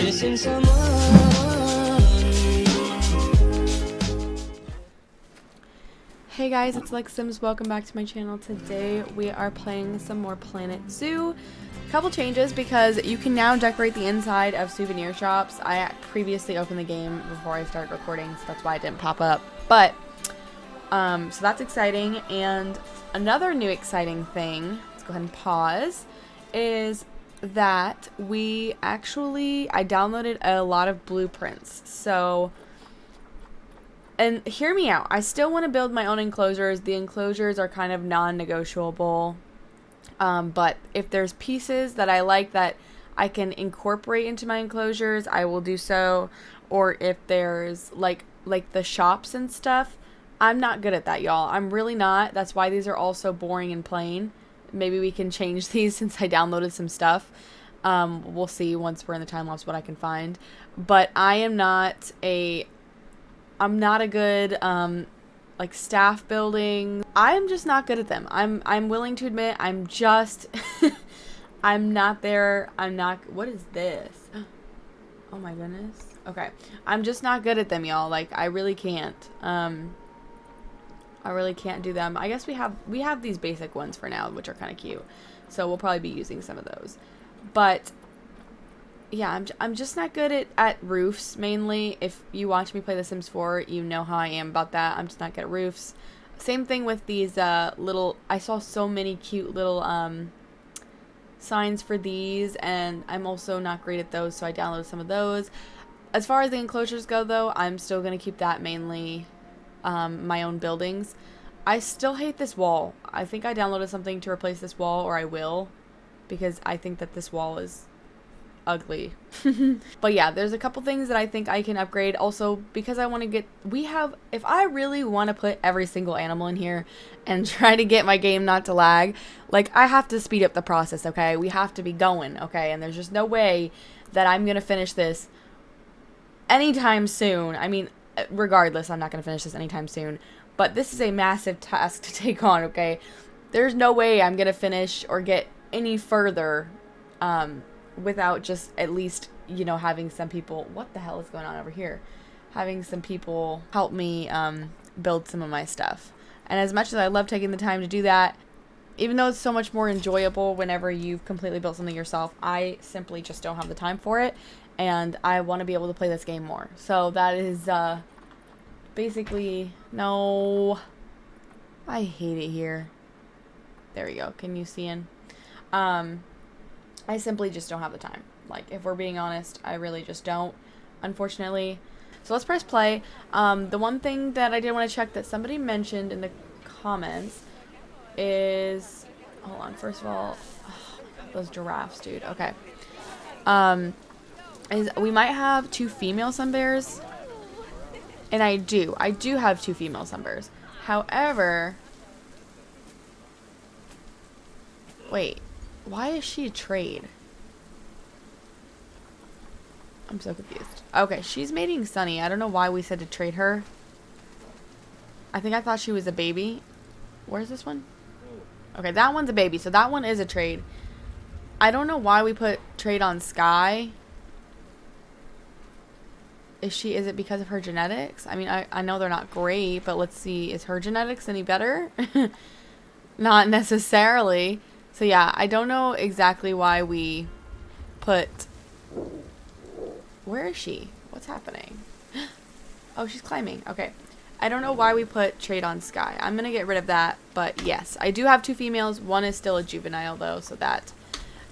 missing someone. Hey guys, it's Lex Sims. Welcome back to my channel. Today we are playing some more Planet Zoo. A couple changes because you can now decorate the inside of souvenir shops. I previously opened the game before I started recording, so that's why it didn't pop up. But so that's exciting. And another new exciting thing, let's go ahead and pause, is that I downloaded a lot of blueprints. So, and hear me out, I still want to build my own enclosures. The enclosures are kind of non-negotiable. But if there's pieces that I like that I can incorporate into my enclosures, I will do so. Or if there's like the shops and stuff, I'm not good at that, y'all. I'm really not. That's why these are all so boring and plain. Maybe we can change these since I downloaded some stuff. We'll see once we're in the time lapse what I can find. But I'm not a good like staff building. I'm just not good at them. I'm willing to admit I'm just I'm not there. What is this? Oh my goodness. Okay. I'm just not good at them, y'all. Like I really can't. I really can't do them. I guess we have these basic ones for now, which are kind of cute. So we'll probably be using some of those. But yeah, I'm just not good at roofs, mainly. If you watch me play The Sims 4, you know how I am about that. I'm just not good at roofs. Same thing with these I saw so many cute little signs for these, and I'm also not great at those, so I downloaded some of those. As far as the enclosures go, though, I'm still going to keep that mainly my own buildings. I still hate this wall. I think I downloaded something to replace this wall, or I will, because I think that this wall is ugly. But yeah, there's a couple things that I think I can upgrade. Also, because I want to if I really want to put every single animal in here and try to get my game not to lag, like I have to speed up the process, okay? We have to be going, okay? And there's just no way that I'm gonna finish this anytime soon. I mean, regardless, I'm not gonna finish this anytime soon, but this is a massive task to take on, okay? There's no way I'm gonna finish or get any further without just at least, you know, having some people, what the hell is going on over here? Having some people help me build some of my stuff. And as much as I love taking the time to do that, even though it's so much more enjoyable whenever you've completely built something yourself, I simply just don't have the time for it. And I want to be able to play this game more. So that is basically, no, I hate it here. There we go. Can you see in? I simply just don't have the time. Like, if we're being honest, I really just don't, unfortunately. So let's press play. The one thing that I did want to check that somebody mentioned in the comments is, hold on, first of all, oh my God, those giraffes, dude. Okay. Is we might have 2 female sun bears. And I do have 2 female sun bears. However, wait. Why is she a trade? I'm so confused. Okay, she's mating Sunny. I don't know why we said to trade her. I think I thought she was a baby. Where's this one? Okay, that one's a baby, so that one is a trade. I don't know why we put trade on Sky. Is it because of her genetics? I mean, I know they're not great, but let's see. Is her genetics any better? Not necessarily. So yeah, I don't know exactly why we put... Where is she? What's happening? Oh, she's climbing. Okay. I don't know why we put trade on Sky. I'm going to get rid of that. But yes, I do have 2 females. One is still a juvenile though. So that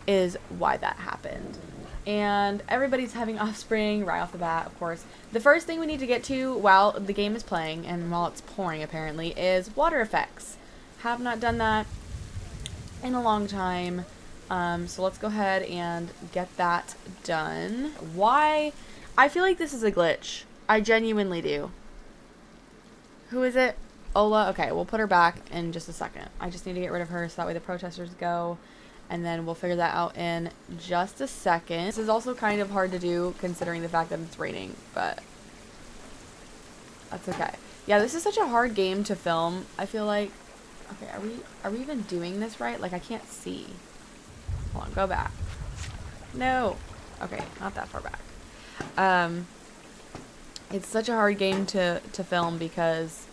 is why that happened. And everybody's having offspring right off the bat, of course. The first thing we need to get to while the game is playing, and while it's pouring apparently, is water effects. Have not done that in a long time, so let's go ahead and get that done. Why? I feel like this is a glitch. I genuinely do. Who is it? Ola? Okay, we'll put her back in just a second. I just need to get rid of her so that way the protesters go, and then we'll figure that out in just a second. This is also kind of hard to do considering the fact that it's raining, but that's okay. Yeah, this is such a hard game to film, I feel like. Okay, are we even doing this right? Like, I can't see. Hold on, go back. No. Okay, not that far back. It's such a hard game to film because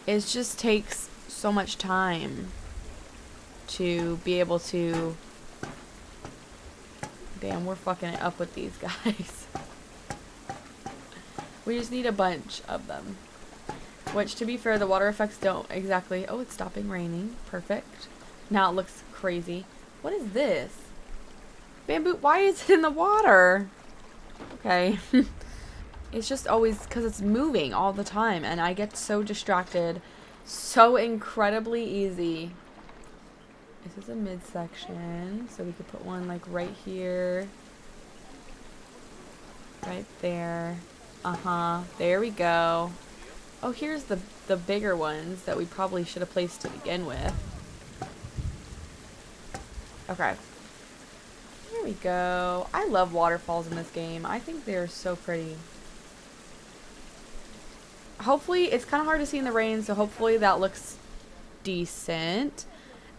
it just takes so much time to be able to... Damn, we're fucking it up with these guys. We just need a bunch of them. Which, to be fair, the water effects don't exactly... Oh, it's stopping raining. Perfect. Now it looks crazy. What is this? Bamboo, why is it in the water? Okay. It's just always because it's moving all the time, and I get so distracted so incredibly easy. This is a midsection, so we could put one like right here. Right there. There we go. Oh, here's the bigger ones that we probably should have placed to begin with. Okay. Here we go. I love waterfalls in this game. I think they're so pretty. Hopefully, it's kind of hard to see in the rain, so hopefully that looks decent.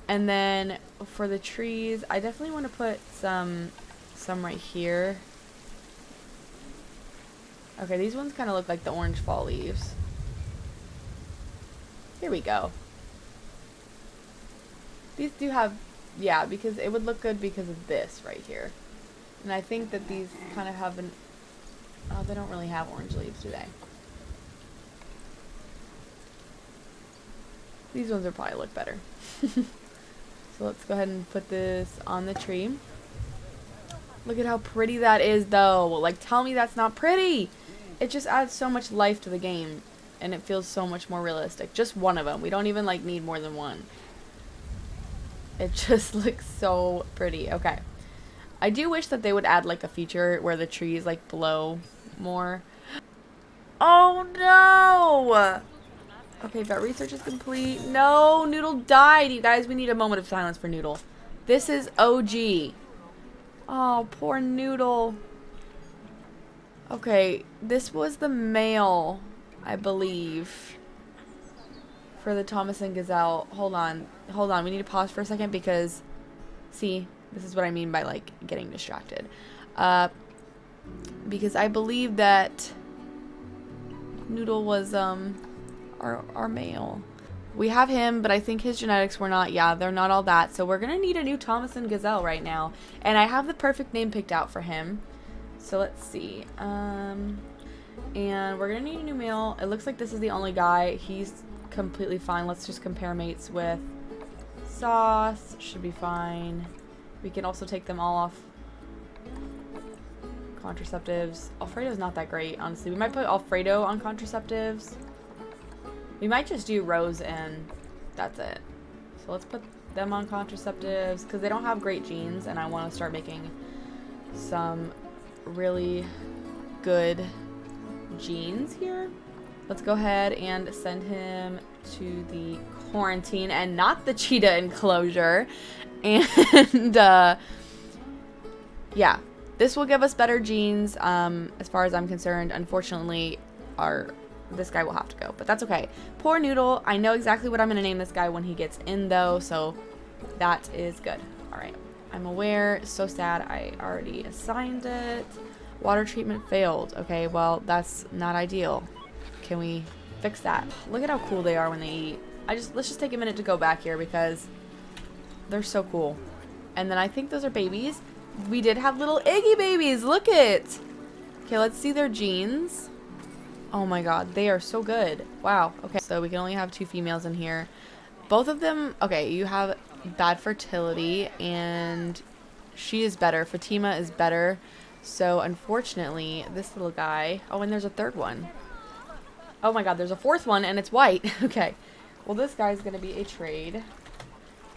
And then for the trees, I definitely want to put some right here. Okay, these ones kind of look like the orange fall leaves. Here we go. These do have, yeah, because it would look good because of this right here. And I think that these kind of have oh, they don't really have orange leaves, do they? These ones will probably look better. So let's go ahead and put this on the tree. Look at how pretty that is, though. Like, tell me that's not pretty. It just adds so much life to the game, and it feels so much more realistic. Just one of them. We don't even, like, need more than one. It just looks so pretty. Okay. I do wish that they would add, like, a feature where the trees, like, blow more. Oh, no! Okay, vet research is complete. No, Noodle died. You guys, we need a moment of silence for Noodle. This is OG. Oh, poor Noodle. Okay, this was the male, I believe, for the Thomas and Gazelle. Hold on. Hold on. We need to pause for a second because, see, this is what I mean by, like, getting distracted. Because I believe that Noodle was, our male. We have him, but I think his genetics were not, yeah, they're not all that. So we're gonna need a new Thomas and Gazelle right now. And I have the perfect name picked out for him. So let's see. And we're gonna need a new male. It looks like this is the only guy. He's completely fine. Let's just compare mates with Sauce. Should be fine. We can also take them all off contraceptives. Alfredo's not that great, honestly. We might put Alfredo on contraceptives. We might just do Rose and that's it. So let's put them on contraceptives because they don't have great genes, and I want to start making some really good genes here. Let's go ahead and send him to the quarantine and not the cheetah enclosure. And yeah, this will give us better genes as far as I'm concerned. Unfortunately, this guy will have to go, but that's okay. Poor Noodle. I know exactly what I'm going to name this guy when he gets in, though, so that is good. All right. I'm aware. So sad. I already assigned it. Water treatment failed. Okay, well, that's not ideal. Can we fix that? Look at how cool they are when they eat. Let's just take a minute to go back here because they're so cool. And then I think those are babies. We did have little Iggy babies. Look it. Okay, let's see their genes. Oh my god, they are so good. Wow. Okay, so we can only have 2 females in here. Both of them, okay, you have bad fertility, and she is better. Fatima is better. So, unfortunately, this little guy... Oh, and there's a third one. Oh my god, there's a 4th one, and it's white. Okay. Well, this guy's going to be a trade.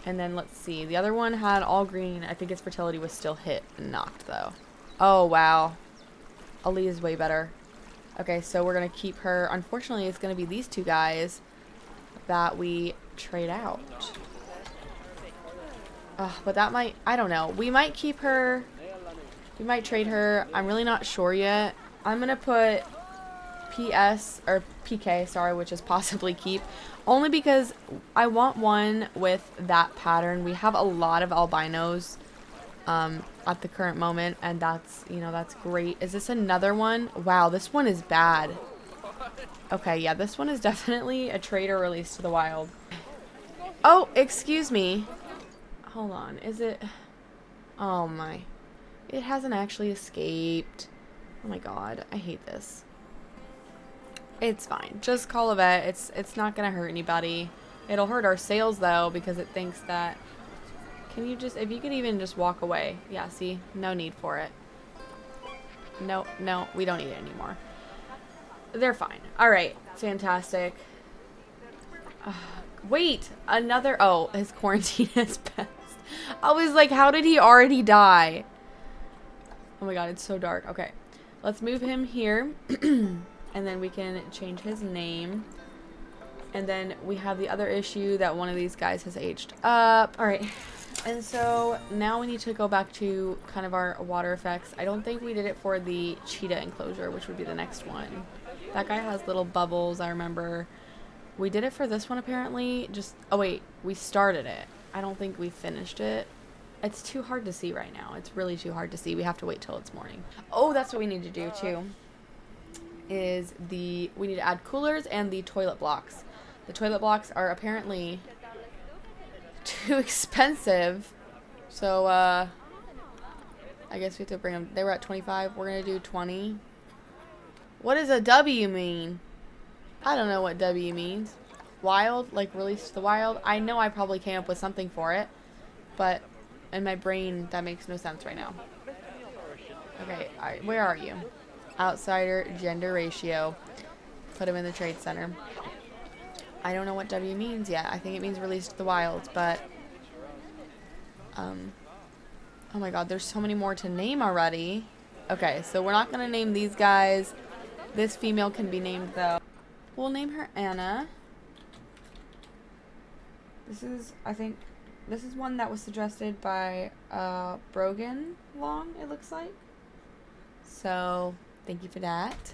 And then, let's see. The other one had all green. I think his fertility was still hit and knocked, though. Oh, wow. Ali is way better. Okay, so we're going to keep her. Unfortunately, it's going to be these 2 guys that we trade out. But that might, I don't know. We might keep her. We might trade her. I'm really not sure yet. I'm going to put PS, or PK, sorry, which is possibly keep. Only because I want one with that pattern. We have a lot of albinos. at the current moment, and that's, you know, that's great. Is this another one? Wow, this one is bad. Okay, yeah, this one is definitely a trade or release to the wild. Oh, excuse me. Hold on, is it... Oh my. It hasn't actually escaped. Oh my god, I hate this. It's fine. Just call a vet. It's not gonna hurt anybody. It'll hurt our sales though, because it thinks that... Can you just... If you could even just walk away. Yeah, see? No need for it. No, no, we don't need it anymore. They're fine. Alright, fantastic. Wait, another... Oh, his quarantine has passed. I was like, how did he already die? Oh my god, it's so dark. Okay, let's move him here. And then we can change his name. And then we have the other issue that one of these guys has aged up. Alright, and so now we need to go back to kind of our water effects. I don't think we did it for the cheetah enclosure, which would be the next one. That guy has little bubbles, I remember. We did it for this one apparently. Just, oh wait, we started it. I don't think we finished it. It's too hard to see right now. It's really too hard to see. We have to wait till it's morning. Oh, that's what we need to do too. We need to add coolers and the toilet blocks. The toilet blocks are apparently too expensive. So, I guess we have to bring them. They were at 25. We're going to do 20. What does a W mean? I don't know what W means. Wild? Like release to the wild? I know I probably came up with something for it. But in my brain, that makes no sense right now. Okay, where are you? Outsider gender ratio. Put him in the trade center. I don't know what W means yet. I think it means release to the wild, but oh my god, there's so many more to name already. Okay, so we're not gonna name these guys. This female can be named though. We'll name her Anna. This is, I think, this is one that was suggested by Brogan Long, it looks like. So thank you for that.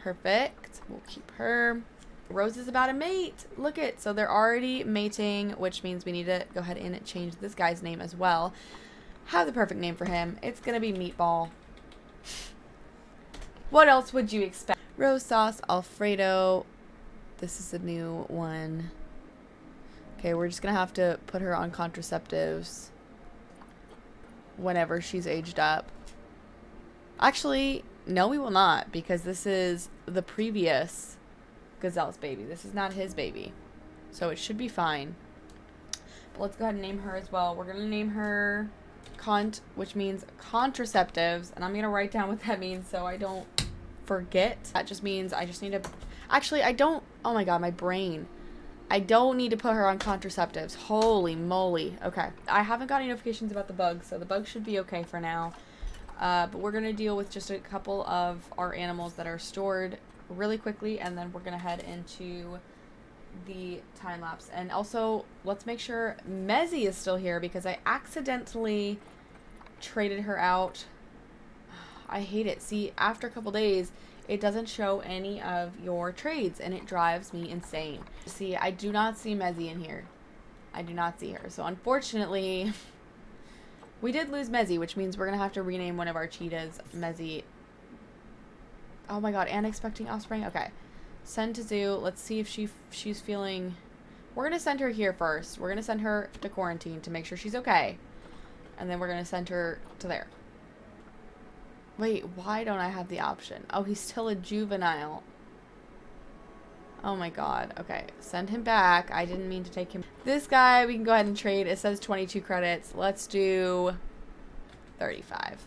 Perfect. We'll keep her. Rose is about to mate. Look it. So they're already mating, which means we need to go ahead and change this guy's name as well. Have the perfect name for him. It's going to be Meatball. What else would you expect? Rose sauce, Alfredo. This is a new one. Okay, we're just going to have to put her on contraceptives whenever she's aged up. Actually, no, we will not, because this is the previous gazelle's baby. This is not his baby. So it should be fine. But let's go ahead and name her as well. We're going to name her Cont, which means contraceptives. And I'm going to write down what that means so I don't forget. That just means I just need to... Actually, I don't... Oh my god, my brain. I don't need to put her on contraceptives. Holy moly. Okay. I haven't got any notifications about the bugs, so the bugs should be okay for now. But we're going to deal with just a couple of our animals that are stored really quickly, and then we're going to head into the time-lapse. And also, let's make sure Mezzy is still here, because I accidentally traded her out. I hate it. See, after a couple days, it doesn't show any of your trades, and it drives me insane. See, I do not see Mezzy in here. I do not see her. So, unfortunately... We did lose Mezzy, which means we're going to have to rename one of our cheetahs Mezzy. Oh my god, and expecting offspring? Okay. Send to zoo. Let's see if she's feeling... We're going to send her here first. We're going to send her to quarantine to make sure she's okay. And then we're going to send her to there. Wait, why don't I have the option? Oh, he's still a juvenile. Oh my god. Okay, send him back. I didn't mean to take him. This guy, we can go ahead and trade. It says 22 credits. Let's do 35.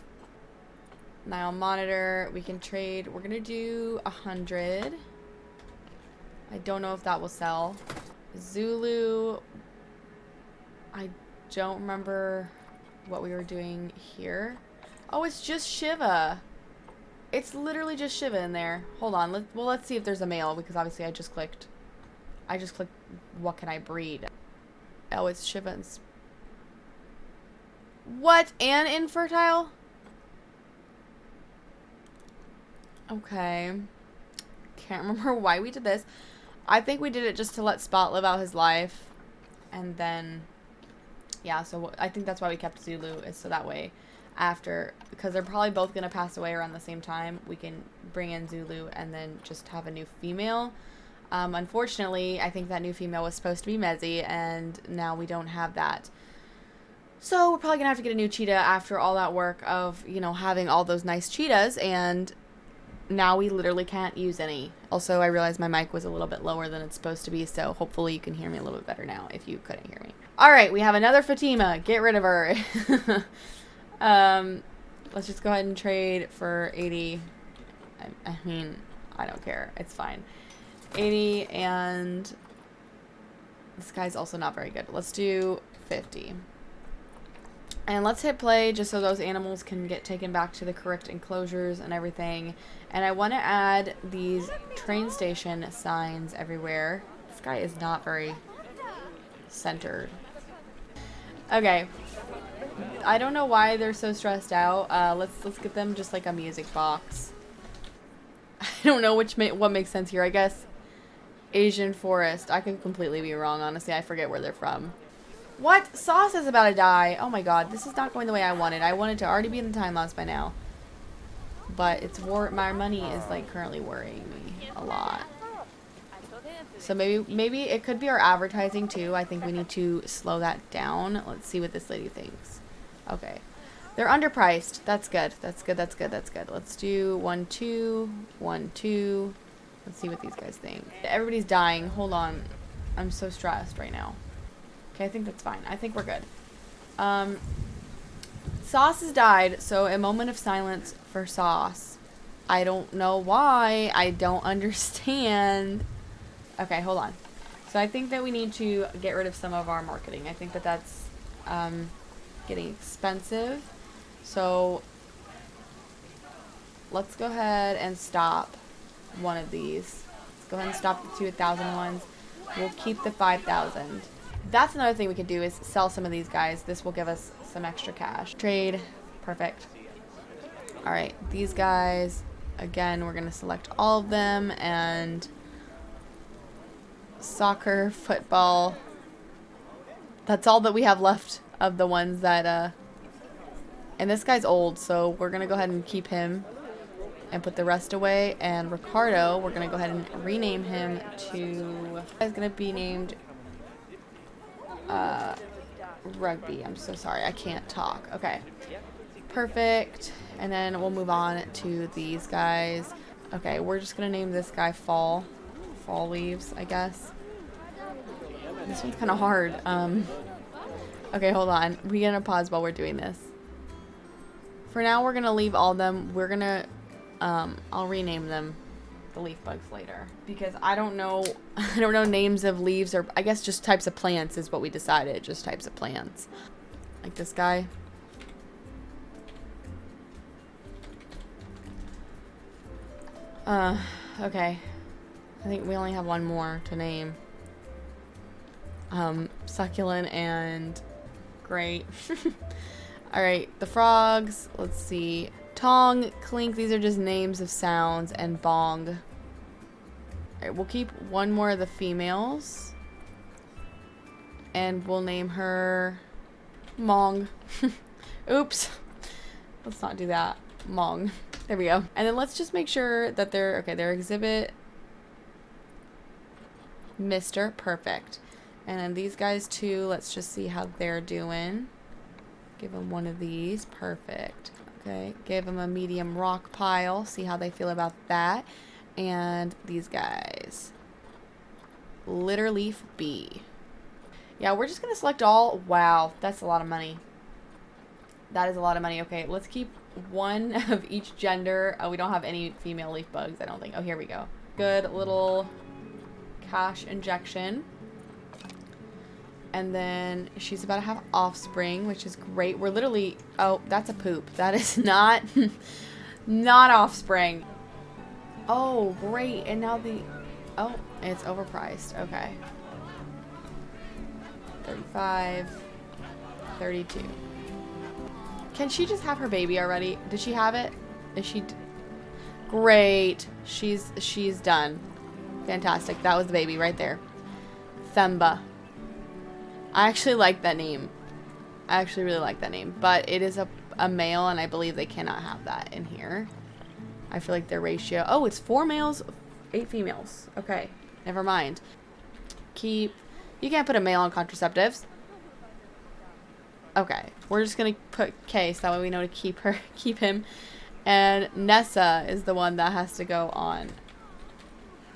Nile monitor. We can trade. We're going to do 100. I don't know if that will sell. Zulu. I don't remember what we were doing here. Oh, it's just Shiva. It's literally just Shiva in there. Hold on. Let's see if there's a male, because obviously I just clicked what can I breed? Oh, it's Shiva and... What? And infertile? Okay. Can't remember why we did this. I think we did it just to let Spot live out his life. And then... Yeah, so I think that's why we kept Zulu, is so that way after, because they're probably both going to pass away around the same time. We can bring in Zulu and then just have a new female. Unfortunately, I think that new female was supposed to be Mezzi, and now we don't have that. So we're probably going to have to get a new cheetah after all that work of, you know, having all those nice cheetahs, and now we literally can't use any. Also, I realized my mic was a little bit lower than it's supposed to be, so hopefully you can hear me a little bit better now if you couldn't hear me. All right, we have another Fatima. Get rid of her. Let's just go ahead and trade for 80. I mean, I don't care. It's fine. 80, and this guy's also not very good. Let's do 50. And let's hit play just so those animals can get taken back to the correct enclosures and everything. And I want to add these train station signs everywhere. This guy is not very centered. Okay. I don't know why they're so stressed out. Let's get them just like a music box. I don't know what makes sense here. I guess Asian forest. I could completely be wrong, honestly. I forget where they're from. What? Sauce is about to die. Oh my god, this is not going the way I wanted. I wanted to already be in the time-lapse by now. But it's my money is like currently worrying me a lot. So maybe it could be our advertising too. I think we need to slow that down. Let's see what this lady thinks. Okay. They're underpriced. That's good. That's good. That's good. That's good. Let's do 1, 2, 1, 2. Let's see what these guys think. Everybody's dying. Hold on. I'm so stressed right now. Okay, I think that's fine. I think we're good. Sauce has died, so a moment of silence for Sauce. I don't know why. I don't understand. Okay, hold on. So I think that we need to get rid of some of our marketing. I think that that's getting expensive. So let's go ahead and stop one of these. Let's go ahead and stop the 2,000 ones. We'll keep the 5,000. That's another thing we could do is sell some of these guys. This will give us some extra cash. Trade. Perfect. All right. These guys, again, we're going to select all of them, and soccer, football. That's all that we have left of the ones that, and this guy's old, so we're going to go ahead and keep him and put the rest away. And Ricardo, we're going to go ahead and rename him to, he's going to be named rugby. I'm so sorry. I can't talk. Okay. Perfect. And then we'll move on to these guys. Okay, we're just going to name this guy Fall. Fall leaves, I guess. This one's kind of hard. Okay, hold on. We're going to pause while we're doing this. For now, we're going to leave all of them. We're going to, I'll rename them the leaf bugs later, because I don't know names of leaves, or I guess just types of plants is what we decided, just types of plants. Like this guy. Okay. I think we only have one more to name. Succulent and great. Alright, the frogs, let's see. Tong, clink, these are just names of sounds, and bong. Alright, we'll keep one more of the females. And we'll name her Mong. Oops. Let's not do that. Mong. There we go. And then let's just make sure that they're, okay, they're exhibit Mr. Perfect. And then these guys too, let's just see how they're doing. Give them one of these. Perfect. Okay, give them a medium rock pile. See how they feel about that. And these guys. Litter leaf B. Yeah, we're just going to select all. Wow, that's a lot of money. That is a lot of money. Okay, let's keep one of each gender. Oh, we don't have any female leaf bugs, I don't think. Oh, here we go. Good little cash injection. And then she's about to have offspring, which is great. We're literally, oh, that's a poop. That is not, not offspring. Oh, great. And now oh, it's overpriced. Okay. 35, 32. Can she just have her baby already? Did she have it? Is she? Great. She's done. Fantastic. That was the baby right there. Themba. I actually like that name. I actually really like that name. But it is a a male, and I believe they cannot have that in here. I feel like their ratio... Oh, it's 4 males, 8 females. Okay, never mind. Keep... You can't put a male on contraceptives. Okay, we're just gonna put K so that way we know to keep him. And Nessa is the one that has to go on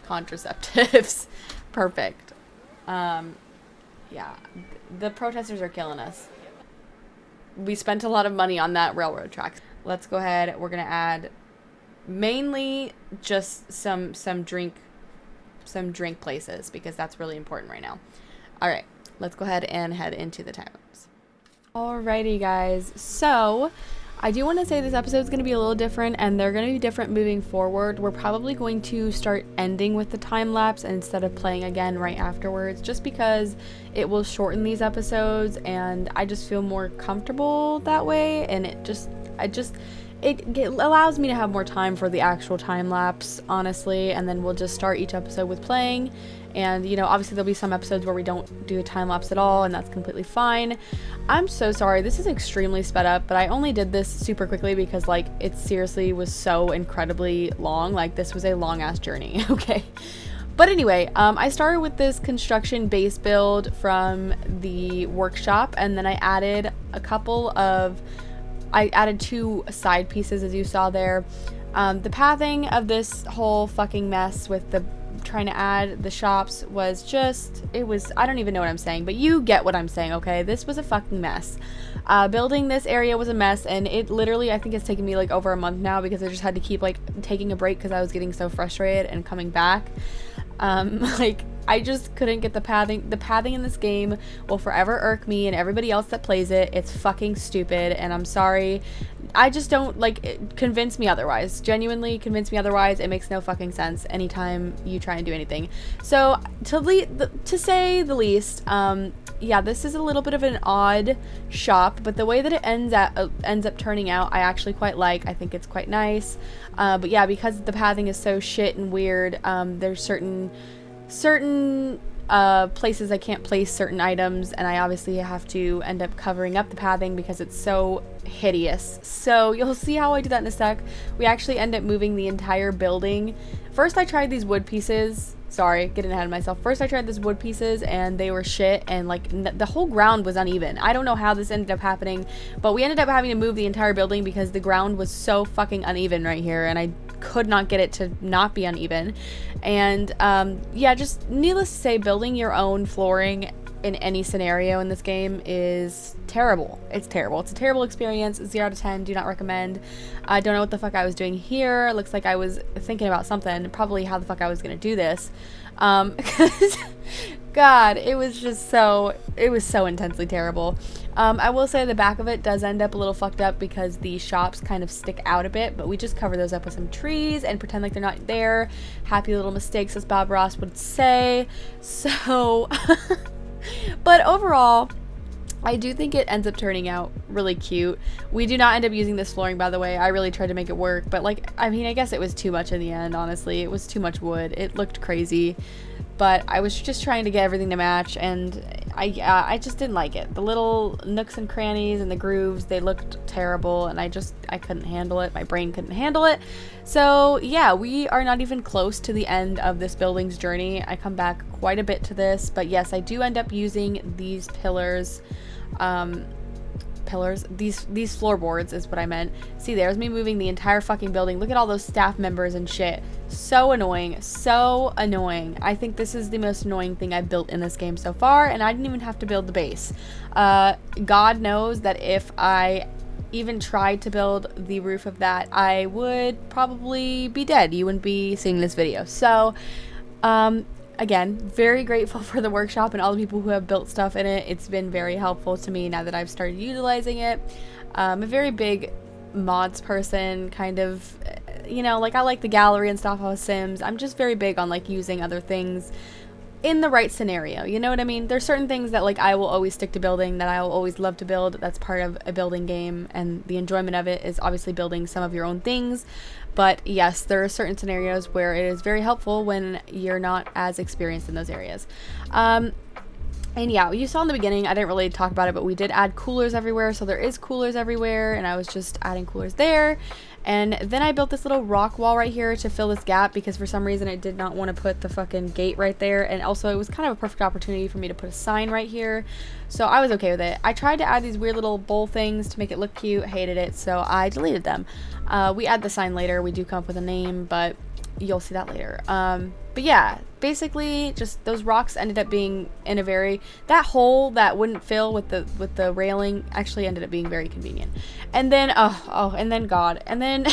contraceptives. Perfect. Yeah, the protesters are killing us. We spent a lot of money on that railroad track. Let's go ahead. We're gonna add mainly just some drink places because that's really important right now. All right, let's go ahead and head into the time-lapse. Alrighty, guys. So I do want to say this episode is going to be a little different, and they're going to be different moving forward. We're probably going to start ending with the time-lapse instead of playing again right afterwards, just because it will shorten these episodes, and I just feel more comfortable that way, and it allows me to have more time for the actual time-lapse, honestly, and then we'll just start each episode with playing. And, you know, obviously there'll be some episodes where we don't do a time-lapse at all, and that's completely fine. I'm so sorry. This is extremely sped up, but I only did this super quickly because, like, it seriously was so incredibly long. Like, this was a long-ass journey, okay? But anyway, I started with this construction base build from the workshop, and then I added I added 2 side pieces, as you saw there. The pathing of this whole fucking mess with the trying to add the shops was just, I don't even know what I'm saying, but you get what I'm saying, okay? This was a fucking mess. Building this area was a mess, and it literally, I think it's taken me like over a month now because I just had to keep like taking a break because I was getting so frustrated and coming back. Like, I just couldn't get the pathing. The pathing in this game will forever irk me and everybody else that plays it. It's fucking stupid, and I'm sorry. I just don't, like, convince me otherwise. Genuinely convince me otherwise. It makes no fucking sense anytime you try and do anything. So, to say the least, yeah, this is a little bit of an odd shop, but the way that it ends up turning out, I actually quite like. I think it's quite nice. But yeah, because the pathing is so shit and weird, there's certain places I can't place certain items, and I obviously have to end up covering up the pathing because it's so hideous. So you'll see how I do that in a sec. We actually end up moving the entire building. First I tried these wood pieces. Sorry, getting ahead of myself. First I tried these wood pieces and they were shit, and like the whole ground was uneven. I don't know how this ended up happening, but we ended up having to move the entire building because the ground was so fucking uneven right here, and I could not get it to not be uneven. And yeah, just needless to say, building your own flooring in any scenario in this game is terrible. It's terrible. It's a terrible experience. 0 out of 10. Do not recommend. I don't know what the fuck I was doing here. It looks like I was thinking about something, probably how the fuck I was gonna do this. God, it was so intensely terrible. I will say the back of it does end up a little fucked up because the shops kind of stick out a bit, but we just cover those up with some trees and pretend like they're not there. Happy little mistakes, as Bob Ross would say. So, but overall, I do think it ends up turning out really cute. We do not end up using this flooring, by the way. I really tried to make it work, but like, I mean, I guess it was too much in the end, honestly. It was too much wood. It looked crazy, but I was just trying to get everything to match, and I just didn't like it. The little nooks and crannies and the grooves, they looked terrible, and I couldn't handle it. My brain couldn't handle it. So yeah, we are not even close to the end of this building's journey. I come back quite a bit to this, but yes, I do end up using these pillars. These floorboards is what I meant. See, there's me moving the entire fucking building. Look at all those staff members and shit. So annoying. So annoying. I think this is the most annoying thing I've built in this game so far, and I didn't even have to build the base. God knows that if I even tried to build the roof of that, I would probably be dead. You wouldn't be seeing this video. So, again, very grateful for the workshop and all the people who have built stuff in it. It's been very helpful to me now that I've started utilizing it. I'm a very big mods person, kind of, you know, like I like the gallery and stuff on Sims. I'm just very big on like using other things in the right scenario, you know what I mean? There's certain things that like I will always stick to building, that I will always love to build. That's part of a building game, and the enjoyment of it is obviously building some of your own things. But yes, there are certain scenarios where it is very helpful when you're not as experienced in those areas. And yeah, you saw in the beginning, I didn't really talk about it, but we did add coolers everywhere. So there is coolers everywhere, and I was just adding coolers there. And then I built this little rock wall right here to fill this gap because for some reason I did not want to put the fucking gate right there. And also it was kind of a perfect opportunity for me to put a sign right here. So I was okay with it. I tried to add these weird little bowl things to make it look cute. Hated it, so I deleted them. We add the sign later. We do come up with a name, but you'll see that later. But yeah, basically just those rocks ended up being in a very, that hole that wouldn't fill with the railing actually ended up being very convenient. And then and then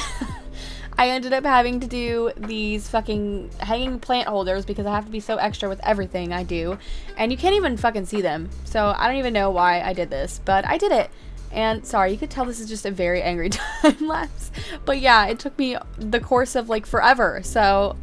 I ended up having to do these fucking hanging plant holders because I have to be so extra with everything I do, and you can't even fucking see them. So I don't even know why I did this, but I did it. And sorry, you could tell this is just a very angry time lapse. But yeah, it took me the course of like forever. So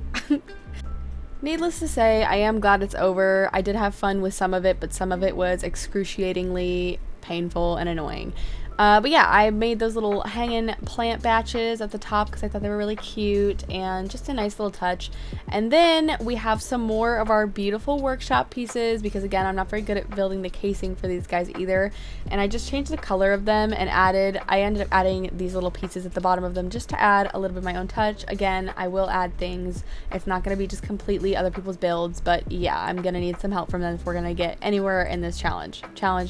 needless to say, I am glad it's over. I did have fun with some of it, but some of it was excruciatingly painful and annoying. But yeah, I made those little hanging plant batches at the top because I thought they were really cute and just a nice little touch. And then we have some more of our beautiful workshop pieces because again, I'm not very good at building the casing for these guys either. And I just changed the color of them and I ended up adding these little pieces at the bottom of them just to add a little bit of my own touch. Again, I will add things. It's not going to be just completely other people's builds, but yeah, I'm going to need some help from them if we're going to get anywhere in this challenge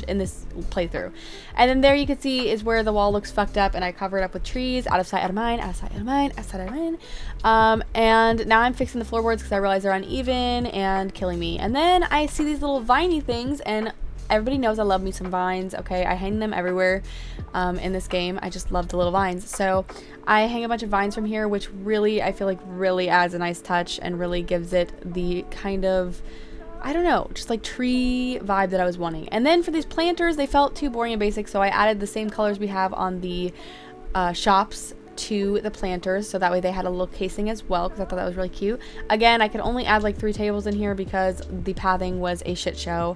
in this playthrough. And then there you can see is where the wall looks fucked up and I covered up with trees. Out of sight, out of mind, out of sight, out of mind, out of sight, out of mind. And now I'm fixing the floorboards because I realize they're uneven and killing me. And then I see these little viney things, and everybody knows I love me some vines. Okay, I hang them everywhere in this game. I just love the little vines. So I hang a bunch of vines from here, which really, I feel like really adds a nice touch and really gives it the kind of, I don't know, just like tree vibe that I was wanting. And then for these planters, they felt too boring and basic, so I added the same colors we have on the shops to the planters, so that way they had a little casing as well, because I thought that was really cute. Again, I could only add like 3 tables in here because the pathing was a shit show,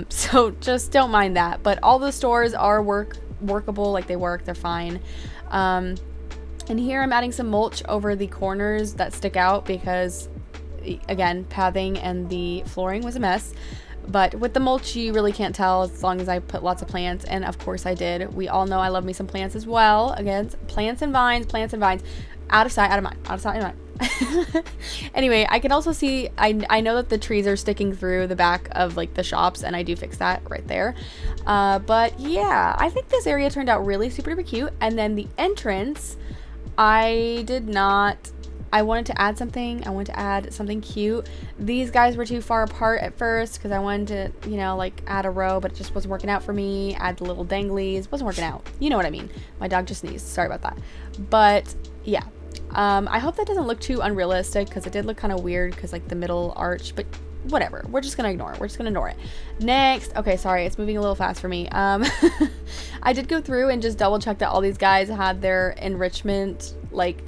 so just don't mind that. But all the stores are workable, like they work, they're fine. And here I'm adding some mulch over the corners that stick out because again, pathing and the flooring was a mess, but with the mulch you really can't tell as long as I put lots of plants, and of course I did. We all know I love me some plants as well. Again, plants and vines, out of sight, out of mind, out of sight, out of mind. Anyway, I can also see, I know that the trees are sticking through the back of like the shops, and I do fix that right there. But yeah, I think this area turned out really super duper cute. And then the entrance, I wanted to add something. I wanted to add something cute. These guys were too far apart at first because I wanted to, you know, like add a row, but it just wasn't working out for me. Add the little danglies. Wasn't working out. You know what I mean. My dog just sneezed. Sorry about that. But yeah. I hope that doesn't look too unrealistic because it did look kind of weird because like the middle arch, but whatever. We're just going to ignore it. We're just going to ignore it. Next. Okay, sorry. It's moving a little fast for me. I did go through and just double check that all these guys had their enrichment like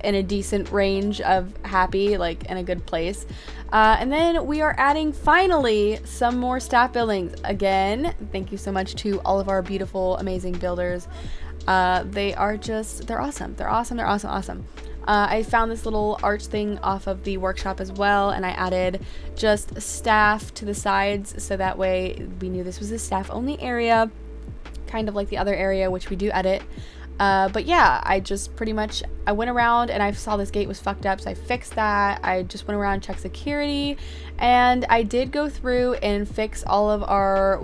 in a decent range of happy, like in a good place. And then we are adding finally some more staff buildings. Again, thank you so much to all of our beautiful, amazing builders. They're awesome. They're awesome. I found this little arch thing off of the workshop as well, and I added just staff to the sides so that way we knew this was a staff only area, kind of like the other area, which we do edit. But yeah, I went around and I saw this gate was fucked up, so I fixed that. I just went around and checked security, and I did go through and fix all of our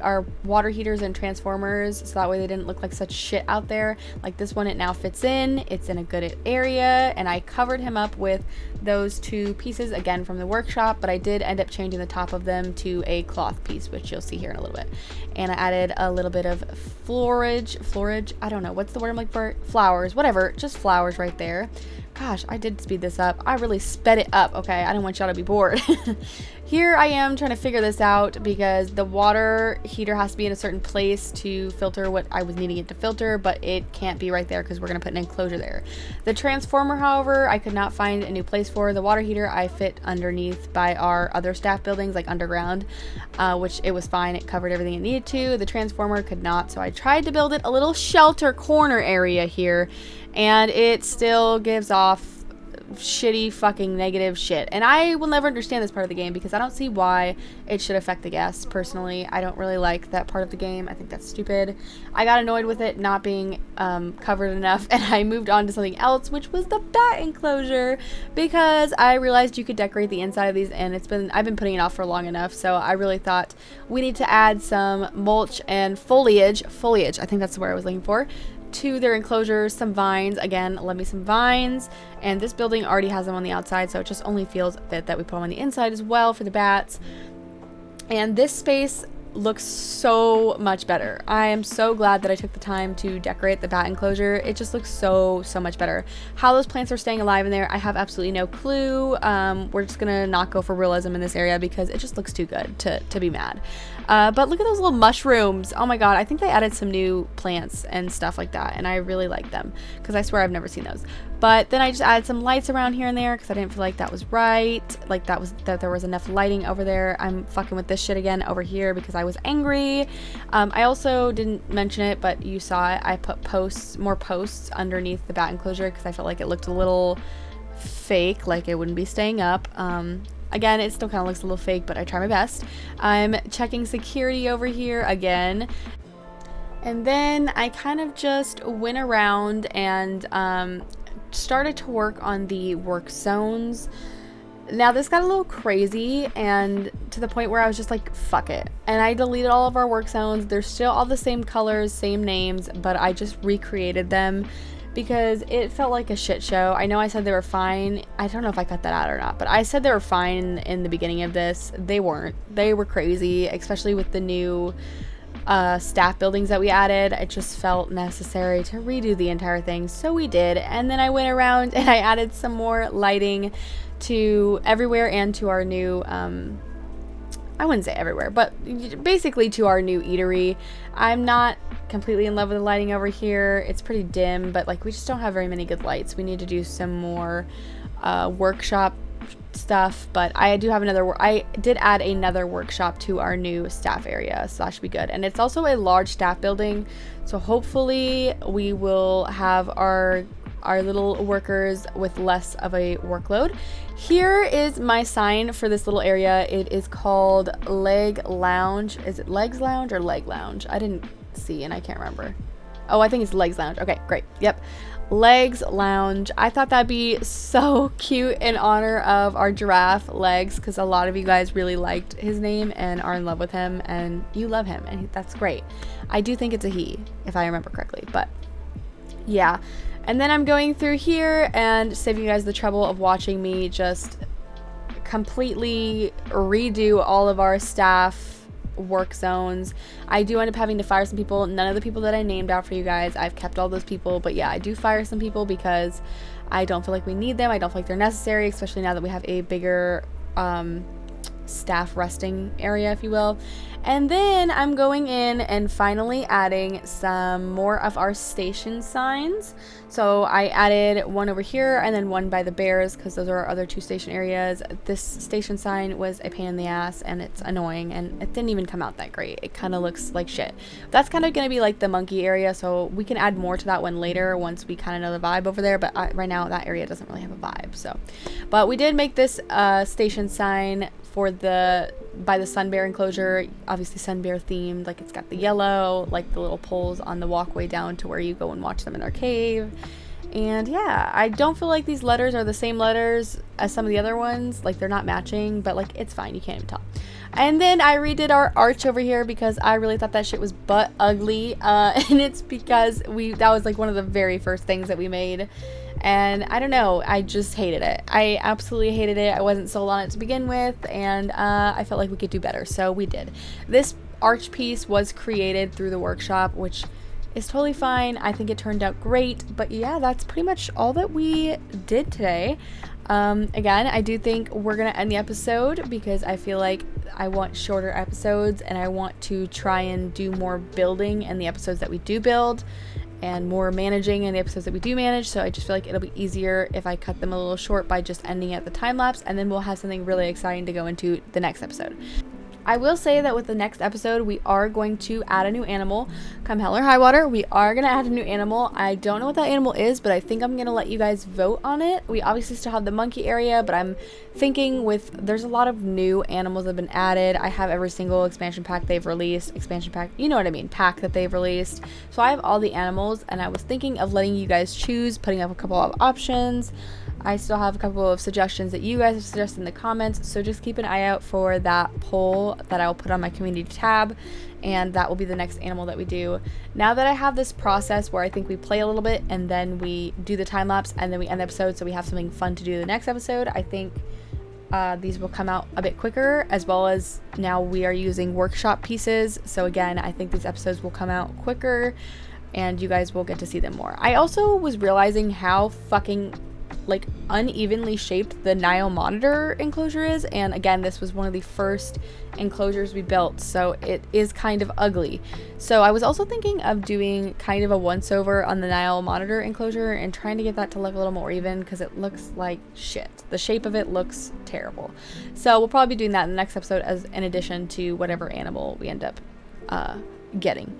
our water heaters and transformers, so that way they didn't look like such shit out there. Like this one, it now fits in. It's in a good area, and I covered him up with those 2 pieces again from the workshop, but I did end up changing the top of them to a cloth piece, which you'll see here in a little bit. And I added a little bit of florage, I don't know what's the word I'm like for flowers, whatever, just flowers right there. Gosh, I did speed this up. I really sped it up. Okay, I didn't want y'all to be bored. Here I am trying to figure this out because the water heater has to be in a certain place to filter what I was needing it to filter, but it can't be right there because we're going to put an enclosure there. The transformer, however, I could not find a new place for. The water heater I fit underneath by our other staff buildings, like underground, which it was fine. It covered everything it needed to. The transformer could not, so I tried to build it a little shelter corner area here, and it still gives off shitty fucking negative shit. And I will never understand this part of the game because I don't see why it should affect the guests. Personally, I don't really like that part of the game. I think that's stupid. I got annoyed with it not being covered enough, and I moved on to something else, which was the bat enclosure, because I realized you could decorate the inside of these, and I've been putting it off for long enough. So I really thought we need to add some mulch and foliage, I think that's the word I was looking for, to their enclosures. Some vines, again, love me some vines, and this building already has them on the outside, so it just only feels fit that we put them on the inside as well for the bats. And this space looks so much better. I am so glad that I took the time to decorate the bat enclosure. It just looks so much better. How those plants are staying alive in there, I have absolutely no clue. We're just gonna not go for realism in this area because it just looks too good to be mad. But look at those little mushrooms. Oh my god, I think they added some new plants and stuff like that, and I really like them because I swear I've never seen those. But then I just added some lights around here and there because I didn't feel like that was right, like that there was enough lighting over there. I'm fucking with this shit again over here because I was angry. I also didn't mention it, but you saw it. I put more posts underneath the bat enclosure because I felt like it looked a little fake, like it wouldn't be staying up. Again, it still kind of looks a little fake, but I try my best. I'm checking security over here again. And then I kind of just went around and started to work on the work zones. Now this got a little crazy, and to the point where I was just like, fuck it. And I deleted all of our work zones. They're still all the same colors, same names, but I just recreated them because it felt like a shit show. I know I said they were fine. I don't know if I cut that out or not, but I said they were fine in the beginning of this. They weren't. They were crazy, especially with the new staff buildings that we added. It just felt necessary to redo the entire thing, so we did. And then I went around and I added some more lighting to everywhere and to our new I wouldn't say everywhere, but basically to our new eatery. I'm not completely in love with the lighting over here. It's pretty dim, but like we just don't have very many good lights. We need to do some more workshop stuff, but I did add another workshop to our new staff area, so that should be good. And it's also a large staff building, so hopefully we will have our little workers with less of a workload. Here is my sign for this little area. It is called Leg Lounge. Is it Legs Lounge or Leg Lounge? I didn't see and I can't remember. Oh, I think it's Legs Lounge. Okay, great. Yep. Legs Lounge. I thought that'd be so cute in honor of our giraffe, Legs, because a lot of you guys really liked his name and are in love with him, and you love him, and that's great. I do think it's a he, if I remember correctly, but yeah. And then I'm going through here and saving you guys the trouble of watching me just completely redo all of our staff work zones. I do end up having to fire some people. None of the people that I named out for you guys, I've kept all those people, but yeah, I do fire some people because I don't feel like we need them. I don't feel like they're necessary, especially now that we have a bigger staff resting area, if you will. And then I'm going in and finally adding some more of our station signs. So I added one over here and then one by the bears because those are our other two station areas. This station sign was a pain in the ass and it's annoying, and it didn't even come out that great. It kind of looks like shit. That's kind of going to be like the monkey area, so we can add more to that one later once we kind of know the vibe over there, but right now that area doesn't really have a vibe. So, but we did make this station sign for by the sun bear enclosure, obviously sun bear themed. Like it's got the yellow, like the little poles on the walkway down to where you go and watch them in their cave. And yeah, I don't feel like these letters are the same letters as some of the other ones. Like they're not matching, but like it's fine, you can't even tell. And then I redid our arch over here because I really thought that shit was butt ugly, and it's because that was like one of the very first things that we made. And I don't know, I just hated it. I absolutely hated it. I wasn't sold on it to begin with, and I felt like we could do better, so we did. This arch piece was created through the workshop, which is totally fine. I think it turned out great, but yeah, that's pretty much all that we did today. Again, I do think we're gonna end the episode because I feel like I want shorter episodes, and I want to try and do more building in the episodes that we do build, and more managing in the episodes that we do manage. So I just feel like it'll be easier if I cut them a little short by just ending at the time lapse, and then we'll have something really exciting to go into the next episode. I will say that with the next episode, we are going to add a new animal. Come hell or high water, we are going to add a new animal. I don't know what that animal is, but I think I'm going to let you guys vote on it. We obviously still have the monkey area, but I'm thinking there's a lot of new animals that have been added. I have every single expansion pack they've released. Expansion pack, you know what I mean, pack that they've released. So I have all the animals, and I was thinking of letting you guys choose, putting up a couple of options. I still have a couple of suggestions that you guys have suggested in the comments, so just keep an eye out for that poll that I'll put on my community tab, and that will be the next animal that we do. Now that I have this process where I think we play a little bit and then we do the time lapse and then we end the episode so we have something fun to do the next episode, I think these will come out a bit quicker, as well as now we are using workshop pieces. So again, I think these episodes will come out quicker and you guys will get to see them more. I also was realizing how fucking unevenly shaped the Nile monitor enclosure is, and again, this was one of the first enclosures we built, so it is kind of ugly. So I was also thinking of doing kind of a once over on the Nile monitor enclosure and trying to get that to look a little more even, because it looks like shit. The shape of it looks terrible. So we'll probably be doing that in the next episode as in addition to whatever animal we end up getting.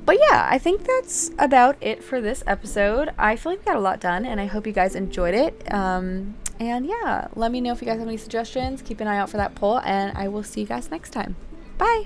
But yeah, I think that's about it for this episode. I feel like we got a lot done, and I hope you guys enjoyed it. And yeah, let me know if you guys have any suggestions. Keep an eye out for that poll, and I will see you guys next time. Bye!